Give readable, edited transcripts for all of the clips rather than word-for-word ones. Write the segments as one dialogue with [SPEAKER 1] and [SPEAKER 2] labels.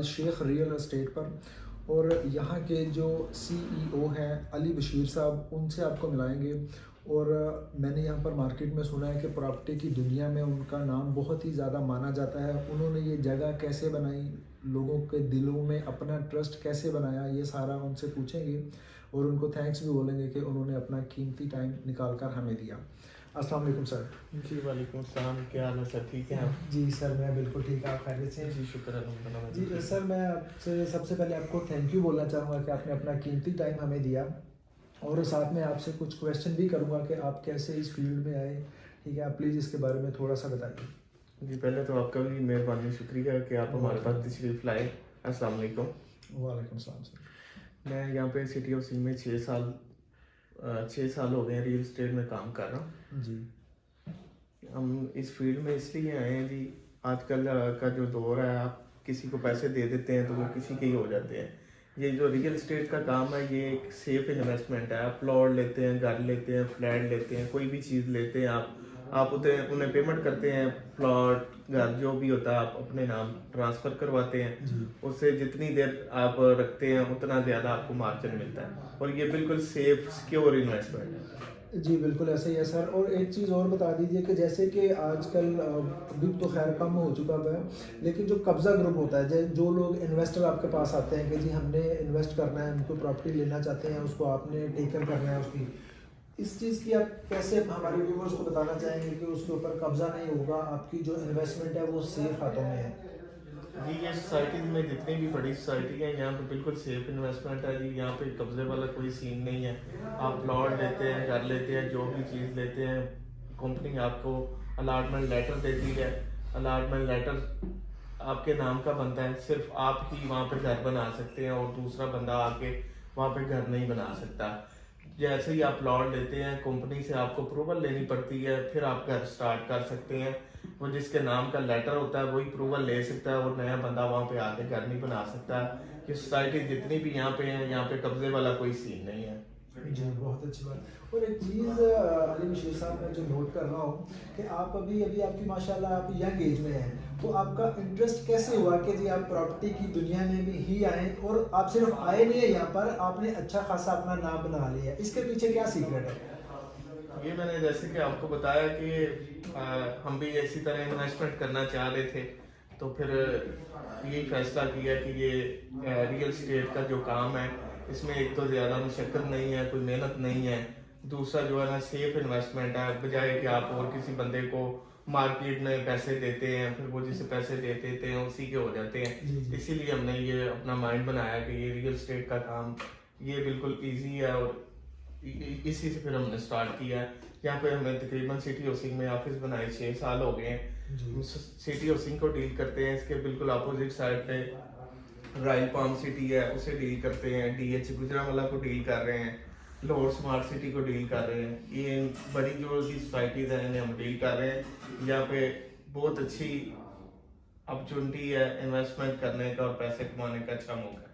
[SPEAKER 1] अल Sheikh real estate पर, और यहाँ के जो CEO हैं अली बशीर साहब, उनसे आपको मिलाएंगे। और मैंने यहाँ पर मार्केट में सुना है कि प्रॉपर्टी की दुनिया में उनका नाम बहुत ही ज़्यादा माना जाता है। उन्होंने ये जगह कैसे बनाई, लोगों के दिलों में अपना ट्रस्ट कैसे बनाया, ये सारा उनसे पूछेंगे और उनको थैंक्स भी बोलेंगे कि उन्होंने अपना कीमती टाइम निकाल कर हमें दिया। अस्सलाम वालेकुम सर।
[SPEAKER 2] जी वालेकुम सलाम, क्या हाल है सर? ठीक है आप?
[SPEAKER 1] जी सर, मैं बिल्कुल ठीक है, आप खैरियत से?
[SPEAKER 2] जी शुक्र अल्हम्दुलिल्लाह।
[SPEAKER 1] जी सर, मैं आपसे सबसे पहले आपको थैंक यू बोलना चाहूँगा कि आपने अपना कीमती टाइम हमें दिया, और साथ में आपसे कुछ क्वेश्चन भी करूँगा कि आप कैसे इस फील्ड में आए। ठीक है, आप प्लीज़ इसके बारे में थोड़ा सा बताइए।
[SPEAKER 2] जी पहले तो आपका भी मेहरबानी, शुक्रिया कि आप हमारे पास तशरीफ़ लाए। अस्सलाम वालेकुम।
[SPEAKER 1] वालेकुम सलाम सर।
[SPEAKER 2] मैं यहाँ पे सिटी ऑफ सिंह में 6 साल हो गए हैं रियल एस्टेट में काम कर रहा हूँ।
[SPEAKER 1] जी
[SPEAKER 2] हम इस फील्ड में इसलिए आए हैं जी, आजकल का जो दौर है, आप किसी को पैसे दे देते हैं तो वो किसी के ही हो जाते हैं। ये जो रियल एस्टेट का काम है, ये एक सेफ इन्वेस्टमेंट है। आप प्लॉट लेते हैं, घर लेते हैं, फ्लैट लेते हैं, कोई भी चीज़ लेते हैं, आप उन्हें पेमेंट करते हैं, प्लॉट घर जो भी होता है आप अपने नाम ट्रांसफ़र करवाते हैं।
[SPEAKER 1] जी
[SPEAKER 2] उससे जितनी देर आप रखते हैं उतना ज़्यादा आपको मार्जिन मिलता है, और ये बिल्कुल सेफ सिक्योर इन्वेस्टमेंट है।
[SPEAKER 1] जी बिल्कुल ऐसा ही है सर। और एक चीज़ और बता दीजिए कि जैसे कि आजकल अभी तो खैर कम हो चुका है, लेकिन जो कब्ज़ा ग्रुप होता है, जो लोग इन्वेस्टर आपके पास आते हैं कि जी हमने इन्वेस्ट करना है, उनको प्रॉपर्टी लेना चाहते हैं, उसको आपने टेकन करना है उसकी, इस चीज़ की आप कैसे हमारे व्यूवर्स को बताना चाहेंगे कि उसके ऊपर कब्ज़ा नहीं होगा, आपकी जो इन्वेस्टमेंट है वो सेफ हाथों में है?
[SPEAKER 2] जी ये सोसाइटीज़ में जितनी भी बड़ी सोसाइटी है, यहाँ पे बिल्कुल सेफ इन्वेस्टमेंट है जी। यहाँ पे कब्जे वाला कोई सीन नहीं है। आप प्लॉट लेते हैं, घर लेते हैं, जो भी चीज़ लेते हैं, कंपनी आपको अलाटमेंट लेटर देती है। अलाटमेंट लेटर आपके नाम का बनता है, सिर्फ आप ही वहाँ पे घर बना सकते हैं, और दूसरा बंदा आके वहाँ पे घर नहीं बना सकता। जैसे ही आप प्लॉट लेते हैं, कंपनी से आपको अप्रूवल लेनी पड़ती है, फिर आप घर स्टार्ट कर सकते हैं। वो जिसके नाम का लेटर होता है वही अप्रूवल ले सकता है, और नया बंदा वहाँ पे आके घर नहीं बना सकता। ये सोसाइटी जितनी भी यहाँ पे है, यहाँ पे कब्जे वाला कोई सीन नहीं है।
[SPEAKER 1] जी बहुत अच्छी बात। और एक चीज़ अली बशीर साहब, मैं जो नोट कर रहा हूँ कि आप अभी अभी आपकी माशाल्लाह आप यंग एज में हैं, तो आपका इंटरेस्ट कैसे हुआ कि जी आप प्रॉपर्टी की दुनिया में भी ही आए, और आप सिर्फ आए नहीं है यहाँ पर, आपने अच्छा खासा अपना नाम बना लिया, इसके पीछे क्या सीक्रेट है?
[SPEAKER 2] ये मैंने जैसे कि आपको बताया कि हम भी इसी तरह इन्वेस्टमेंट करना चाह रहे थे, तो फिर यही फैसला किया कि ये रियल एस्टेट का जो काम है, इसमें एक तो ज़्यादा मशक्क़त नहीं है, कोई मेहनत नहीं है। दूसरा जो है ना, सेफ इन्वेस्टमेंट है, बजाय कि आप और किसी बंदे को मार्केट में पैसे देते हैं, फिर वो जिसे पैसे दे देते हैं उसी के हो जाते हैं। इसीलिए हमने ये अपना माइंड बनाया कि ये रियल एस्टेट का काम ये बिल्कुल ईजी है, और इसी से फिर हमने स्टार्ट किया है। यहाँ पे हमने तकरीबन सिटी ऑफ सिंह में ऑफिस बनाए 6 साल हो गए हैं। सिटी ऑफ सिंह को डील करते हैं, इसके बिल्कुल अपोजिट साइड पे रॉयल पाम सिटी है, उसे डील करते हैं। DH गुजरांवाला को डील कर रहे हैं, लाहौर स्मार्ट सिटी को डील कर रहे हैं। ये बड़ी जो सी सोसाइटीज़ हैं इन्हें हम डील कर रहे हैं। यहाँ पे बहुत अच्छी अपॉर्चुनिटी है इन्वेस्टमेंट करने का और पैसे कमाने का अच्छा मौका है।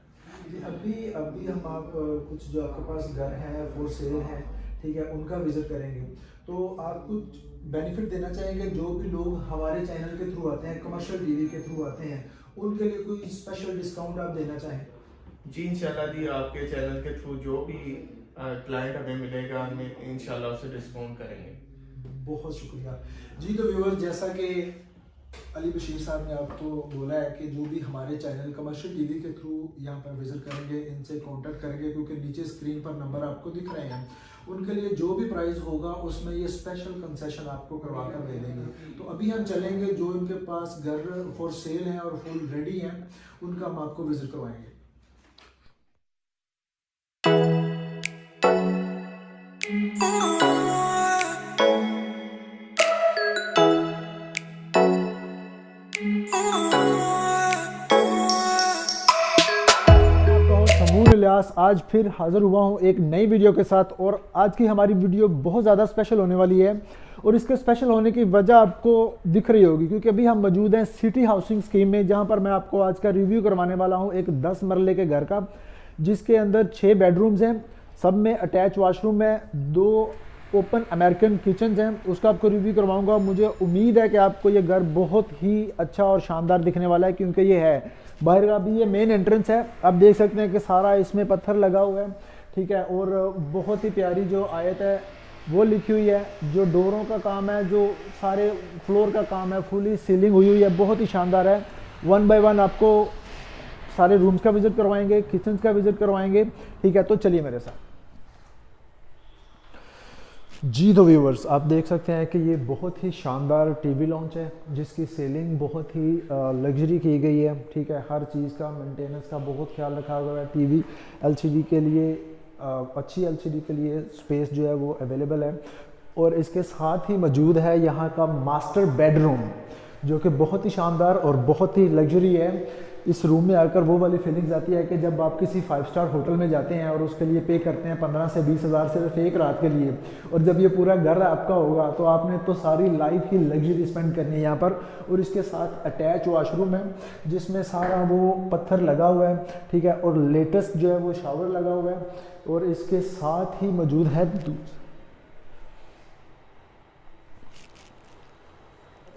[SPEAKER 1] अभी अभी हम आप कुछ जो आपके पास घर हैं फॉर सेल हैं, ठीक है, उनका विजिट करेंगे, तो आप कुछ बेनिफिट देना चाहेंगे जो भी लोग हमारे चैनल के थ्रू आते हैं, कमर्शियल टीवी के थ्रू आते हैं, उनके लिए कोई स्पेशल डिस्काउंट आप देना चाहें?
[SPEAKER 2] जी इंशाल्लाह जी, आपके चैनल के थ्रू जो भी क्लाइंट हमें मिलेगा, हमें इंशाल्लाह उसे डिस्काउंट करेंगे।
[SPEAKER 1] बहुत शुक्रिया जी। तो व्यूअर्स, जैसा कि अली बशीर साहब ने आपको बोला है कि जो भी हमारे चैनल कमर्शियल टीवी के थ्रू यहाँ पर विजिट करेंगे, इनसे कांटेक्ट करेंगे, क्योंकि नीचे स्क्रीन पर नंबर आपको दिख रहे हैं, उनके लिए जो भी प्राइस होगा उसमें ये स्पेशल कंसेशन आपको करवा कर दे देंगे। तो अभी हम चलेंगे, जो इनके पास घर फॉर सेल हैं और फुल रेडी हैं, उनका हम आपको विजिट करवाएंगे। आज फिर हाज़िर हुआ हूँ एक नई वीडियो के साथ, और आज की हमारी वीडियो बहुत ज़्यादा स्पेशल होने वाली है। और इसके स्पेशल होने की वजह आपको दिख रही होगी, क्योंकि अभी हम मौजूद हैं सिटी हाउसिंग स्कीम में, जहाँ पर मैं आपको आज का रिव्यू करवाने वाला हूँ एक 10 मरले के घर का, जिसके अंदर 6 बेडरूम्स हैं, सब में अटैच वाशरूम है, 2 ओपन अमेरिकन किचन हैं उसका आपको रिव्यू करवाऊंगा। मुझे उम्मीद है कि आपको ये घर बहुत ही अच्छा और शानदार दिखने वाला है, क्योंकि ये है बाहर का भी, ये मेन एंट्रेंस है। आप देख सकते हैं कि सारा इसमें पत्थर लगा हुआ है, ठीक है, और बहुत ही प्यारी जो आयत है वो लिखी हुई है। जो डोरों का काम है, जो सारे फ्लोर का काम है, फुली सीलिंग हुई है, बहुत ही शानदार है। 1 बाय 1 आपको सारे रूम्स का विजिट करवाएंगे, किचन का विजिट करवाएंगे, ठीक है। तो चलिए मेरे साथ। जी तो व्यूवर्स, आप देख सकते हैं कि ये बहुत ही शानदार टीवी लॉन्च है, जिसकी सेलिंग बहुत ही लग्जरी की गई है, ठीक है। हर चीज़ का मेंटेनेंस का बहुत ख्याल रखा गया है। टीवी एलसीडी के लिए अच्छी एलसीडी के लिए स्पेस जो है वो अवेलेबल है, और इसके साथ ही मौजूद है यहाँ का मास्टर बेडरूम, जो कि बहुत ही शानदार और बहुत ही लग्जरी है। इस रूम में आकर वो वाली फीलिंग्स आती है कि जब आप किसी 5 स्टार होटल में जाते हैं और उसके लिए पे करते हैं 15 से 20 हज़ार सिर्फ एक रात के लिए, और जब ये पूरा घर आपका होगा तो आपने तो सारी लाइफ ही लग्जरी स्पेंड करनी है यहाँ पर। और इसके साथ अटैच वॉशरूम है, जिसमें सारा वो पत्थर लगा हुआ है, ठीक है, और लेटेस्ट जो है वो शावर लगा हुआ है। और इसके साथ ही मौजूद है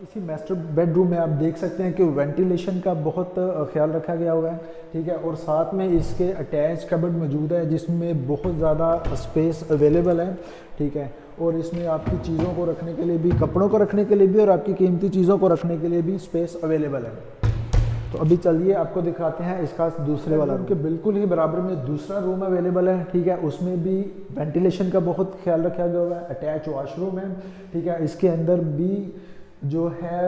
[SPEAKER 1] इसी मास्टर बेडरूम में आप देख सकते हैं कि वेंटिलेशन का बहुत ख्याल रखा गया हुआ है, ठीक है। और साथ में इसके अटैच कबर्ड मौजूद है, जिसमें बहुत ज़्यादा स्पेस अवेलेबल है, ठीक है। और इसमें आपकी चीज़ों को रखने के लिए भी, कपड़ों को रखने के लिए भी और आपकी कीमती चीज़ों को रखने के लिए भी स्पेस अवेलेबल है। तो अभी चलिए आपको दिखाते हैं इसका दूसरे वाला रूम के बिल्कुल ही बराबर में दूसरा रूम अवेलेबल है, ठीक है। उसमें भी वेंटिलेशन का बहुत ख्याल रखा गया हुआ है, अटैच वॉशरूम है, ठीक है। इसके अंदर भी जो है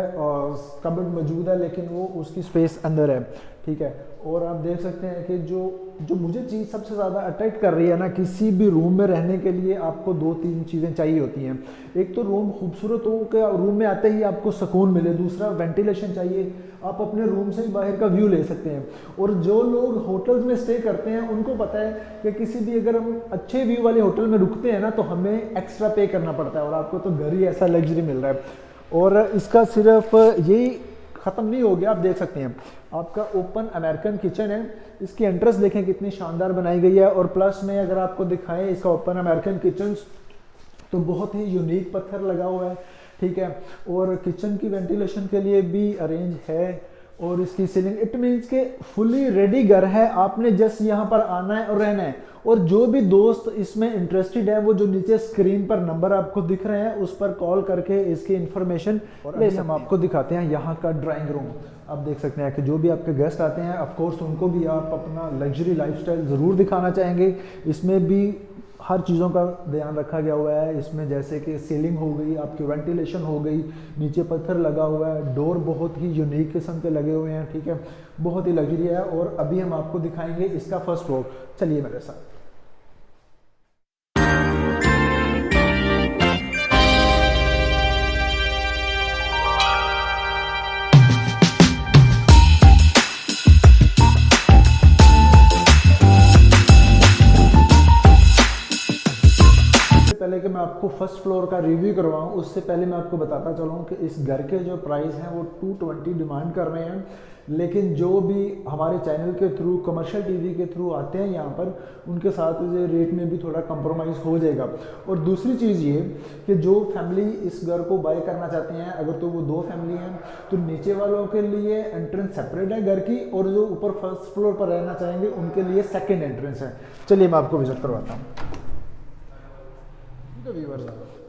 [SPEAKER 1] कबर्ड मौजूद है, लेकिन वो उसकी स्पेस अंदर है, ठीक है। और आप देख सकते हैं कि जो मुझे चीज़ सबसे ज़्यादा अट्रैक्ट कर रही है ना, किसी भी रूम में रहने के लिए आपको 2-3 चीज़ें चाहिए होती हैं। एक तो रूम खूबसूरत हो कि रूम में आते ही आपको सुकून मिले, दूसरा वेंटिलेशन चाहिए, आप अपने रूम से ही बाहर का व्यू ले सकते हैं। और जो लोग होटल्स में स्टे करते हैं उनको पता है कि किसी भी अगर हम अच्छे व्यू वाले होटल में रुकते हैं ना, तो हमें एक्स्ट्रा पे करना पड़ता है, और आपको तो घर ही ऐसा लग्जरी मिल रहा है। और इसका सिर्फ यही ख़त्म नहीं हो गया, आप देख सकते हैं आपका ओपन अमेरिकन किचन है। इसकी एंट्रेंस देखें कितनी शानदार बनाई गई है, और प्लस में अगर आपको दिखाएं इसका ओपन अमेरिकन किचन, तो बहुत ही यूनिक पत्थर लगा हुआ है, ठीक है। और किचन की वेंटिलेशन के लिए भी अरेंज है, और इसकी सीलिंग, इट मीन्स के फुली रेडी घर है, आपने जस्ट यहाँ पर आना है और रहना है। और जो भी दोस्त इसमें इंटरेस्टेड है, वो जो नीचे स्क्रीन पर नंबर आपको दिख रहे हैं उस पर कॉल करके इसकी इन्फॉर्मेशन ले सकते हैं। हम आपको दिखाते हैं यहाँ का ड्राइंग रूम। आप देख सकते हैं कि जो भी आपके गेस्ट आते हैं, ऑफ कोर्स उनको भी आप अपना लग्जरी लाइफस्टाइल ज़रूर दिखाना चाहेंगे। इसमें भी हर चीज़ों का ध्यान रखा गया हुआ है। इसमें जैसे कि सीलिंग हो गई, आपकी वेंटिलेशन हो गई, नीचे पत्थर लगा हुआ है, डोर बहुत ही यूनिक किस्म के लगे हुए हैं, ठीक है, बहुत ही लग्जरी है। और अभी हम आपको दिखाएंगे इसका फर्स्ट फ्लोर, चलिए मेरे साथ। पहले कि मैं आपको फर्स्ट फ्लोर का रिव्यू करवाऊं, उससे पहले मैं आपको बताता चलूं कि इस घर के जो प्राइस हैं वो 220 डिमांड कर रहे हैं, लेकिन जो भी हमारे चैनल के थ्रू, कमर्शियल टीवी के थ्रू आते हैं यहाँ पर, उनके साथ ये रेट में भी थोड़ा कंप्रोमाइज़ हो जाएगा। और दूसरी चीज़ ये कि जो फैमिली इस घर को बाय करना चाहते हैं, अगर तो वो 2 फैमिली हैं, तो नीचे वालों के लिए एंट्रेंस सेपरेट है घर की, और जो ऊपर फर्स्ट फ्लोर पर रहना चाहेंगे उनके लिए सेकेंड एंट्रेंस है। चलिए मैं आपको विजिट करवाता हूँ।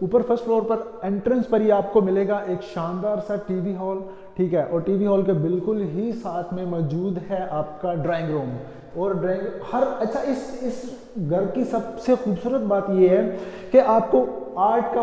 [SPEAKER 1] ऊपर फर्स्ट फ्लोर पर एंट्रेंस पर ही आपको मिलेगा एक शानदार सा टीवी हॉल, ठीक है। और टीवी हॉल के बिल्कुल ही साथ में मौजूद है आपका ड्राइंग रूम। और इस घर की सबसे खूबसूरत बात यह है कि आपको आर्ट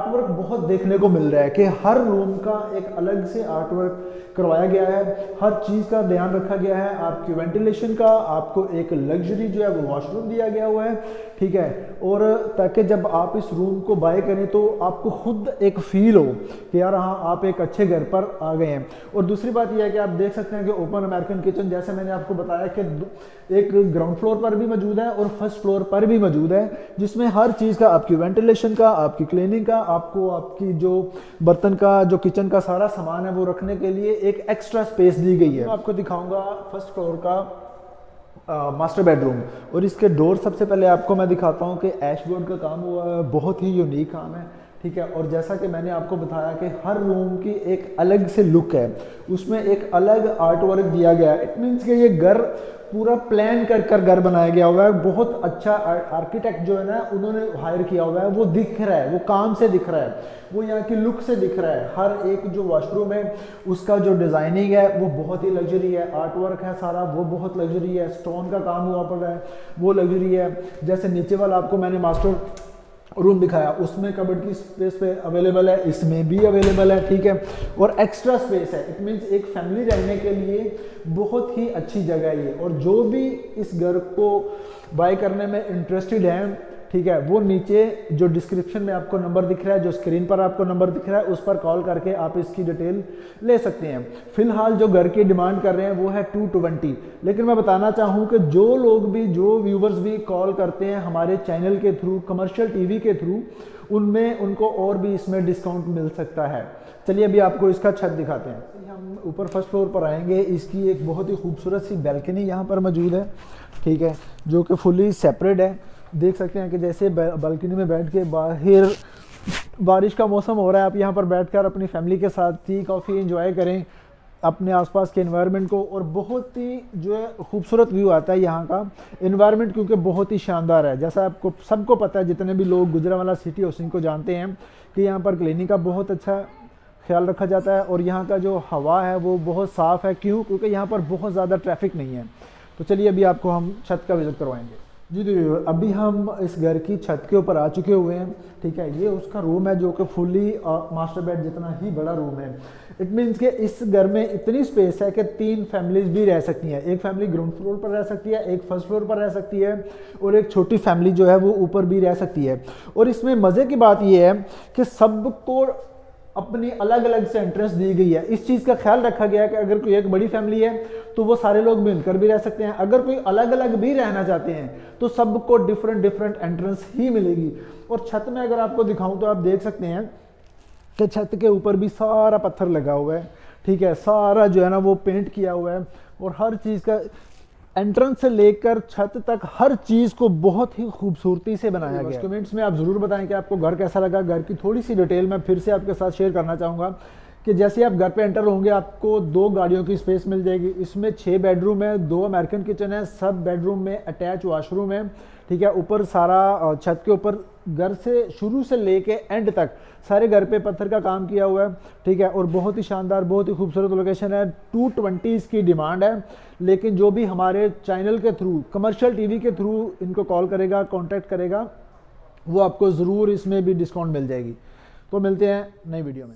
[SPEAKER 1] वर्क बहुत देखने को मिल रहा है, कि हर रूम का एक अलग से आर्ट वर्क करवाया गया है, हर चीज़ का ध्यान रखा गया है। आपकी वेंटिलेशन का आपको एक लग्जरी जो है वो वॉशरूम दिया गया हुआ है, ठीक है। और ताकि जब आप इस रूम को बाय करें तो आपको खुद एक फील हो कि यार हाँ, आप एक अच्छे घर पर आ गए हैं। और दूसरी बात यह है कि आप देख सकते हैं कि ओपन अमेरिकन किचन, जैसे मैंने आपको बताया कि एक ग्राउंड फ्लोर पर भी मौजूद है और फर्स्ट फ्लोर पर भी मौजूद है, जिसमें हर चीज़ का, आपकी वेंटिलेशन का, आपकी क्लीनिंग का, आपको आपकी जो बर्तन का, जो किचन का सारा सामान है वो रखने के लिए एक एक्स्ट्रा स्पेस दी गई है। आपको दिखाऊंगा फर्स्ट फ्लोर का मास्टर बेडरूम। और इसके डोर सबसे पहले आपको मैं दिखाता हूँ कि ऐश बोर्ड का काम हुआ है, बहुत ही यूनिक काम है, ठीक है। और जैसा कि मैंने आपको बताया कि हर रूम की एक अलग से लुक है, उसमें एक अलग आर्ट वर्क दिया गया है। इट मीन्स कि ये घर पूरा प्लान कर कर घर बनाया गया हुआ है। बहुत अच्छा आर्किटेक्ट जो है ना उन्होंने हायर किया हुआ है, वो दिख रहा है, वो काम से दिख रहा है, वो यहाँ की लुक से दिख रहा है। हर एक जो वॉशरूम है उसका जो डिज़ाइनिंग है वो बहुत ही लग्जरी है, आर्ट वर्क है सारा वो बहुत लग्जरी है, स्टोन का काम हुआ पड़ा है वो लग्जरी है। जैसे नीचे वाला आपको मैंने मास्टर रूम दिखाया, उसमें कबर्ड की स्पेस पे अवेलेबल है, इसमें भी अवेलेबल है, ठीक है। और एक्स्ट्रा स्पेस है, इट मीन्स एक फैमिली रहने के लिए बहुत ही अच्छी जगह है ये। और जो भी इस घर को बाय करने में इंटरेस्टेड हैं, ठीक है, वो नीचे जो डिस्क्रिप्शन में आपको नंबर दिख रहा है, जो स्क्रीन पर आपको नंबर दिख रहा है, उस पर कॉल करके आप इसकी डिटेल ले सकते हैं। फिलहाल जो घर की डिमांड कर रहे हैं वो है 220। लेकिन मैं बताना चाहूँ कि जो लोग भी, जो व्यूवर्स भी कॉल करते हैं हमारे चैनल के थ्रू, कमर्शियल टीवी के थ्रू, उनमें उनको और भी इसमें डिस्काउंट मिल सकता है। चलिए अभी आपको इसका छत दिखाते हैं। हम ऊपर फर्स्ट फ्लोर पर आएंगे, इसकी एक बहुत ही खूबसूरत सी बैल्कनी यहाँ पर मौजूद है, ठीक है, जो कि फुली सेपरेट है। देख सकते हैं कि जैसे बालकनी में बैठ के, बाहर बारिश का मौसम हो रहा है, आप यहाँ पर बैठकर अपनी फैमिली के साथ टी कॉफ़ी एंजॉय करें अपने आसपास के एनवायरनमेंट को। और बहुत ही जो है खूबसूरत व्यू आता है यहाँ का एनवायरनमेंट, क्योंकि बहुत ही शानदार है। जैसा आपको सबको पता है, जितने भी लोग गुजरांवाला सिटी हाउसिंग को जानते हैं, कि यहाँ पर क्लीनिंग का बहुत अच्छा ख्याल रखा जाता है और यहाँ का जो हवा है वो बहुत साफ़ है। क्यों? क्योंकि यहाँ पर बहुत ज़्यादा ट्रैफिक नहीं है। तो चलिए अभी आपको हम छत का विजिट करवाएंगे। जी जी, अभी हम इस घर की छत के ऊपर आ चुके हुए हैं, ठीक है। ये उसका रूम है जो कि फुली मास्टर बेड जितना ही बड़ा रूम है। इट मीन्स कि इस घर में इतनी स्पेस है कि 3 फैमिलीज भी रह सकती हैं। एक फैमिली ग्राउंड फ्लोर पर रह सकती है, एक फर्स्ट फ्लोर पर रह सकती है, और एक छोटी फैमिली जो है वो ऊपर भी रह सकती है। और इसमें मज़े की बात यह है कि सबको अपनी अलग अलग से एंट्रेंस दी गई है। इस चीज़ का ख्याल रखा गया है कि अगर कोई एक बड़ी फैमिली है तो वो सारे लोग मिलकर भी रह सकते हैं, अगर कोई अलग अलग भी रहना चाहते हैं तो सबको डिफरेंट डिफरेंट एंट्रेंस ही मिलेगी। और छत में अगर आपको दिखाऊं तो आप देख सकते हैं कि छत के ऊपर भी सारा पत्थर लगा हुआ है, ठीक है, सारा जो है ना वो पेंट किया हुआ है। और हर चीज़ का एंट्रेंस से लेकर छत तक हर चीज़ को बहुत ही खूबसूरती से बनाया गया है। कमेंट्स में आप ज़रूर बताएं कि आपको घर कैसा लगा। घर की थोड़ी सी डिटेल मैं फिर से आपके साथ शेयर करना चाहूँगा कि जैसे आप घर पे एंटर होंगे आपको 2 गाड़ियों की स्पेस मिल जाएगी। इसमें 6 बेडरूम है, 2 अमेरिकन किचन है, सब बेडरूम में अटैच वॉशरूम है, ठीक है। ऊपर सारा छत के ऊपर घर से शुरू से लेके एंड तक सारे घर पे पत्थर का काम किया हुआ है, ठीक है। और बहुत ही शानदार, बहुत ही खूबसूरत लोकेशन है। 220 इसकी डिमांड है, लेकिन जो भी हमारे चैनल के थ्रू, कमर्शियल टीवी के थ्रू इनको कॉल करेगा, कांटेक्ट करेगा, वो आपको ज़रूर इसमें भी डिस्काउंट मिल जाएगी। तो मिलते हैं नई वीडियो में।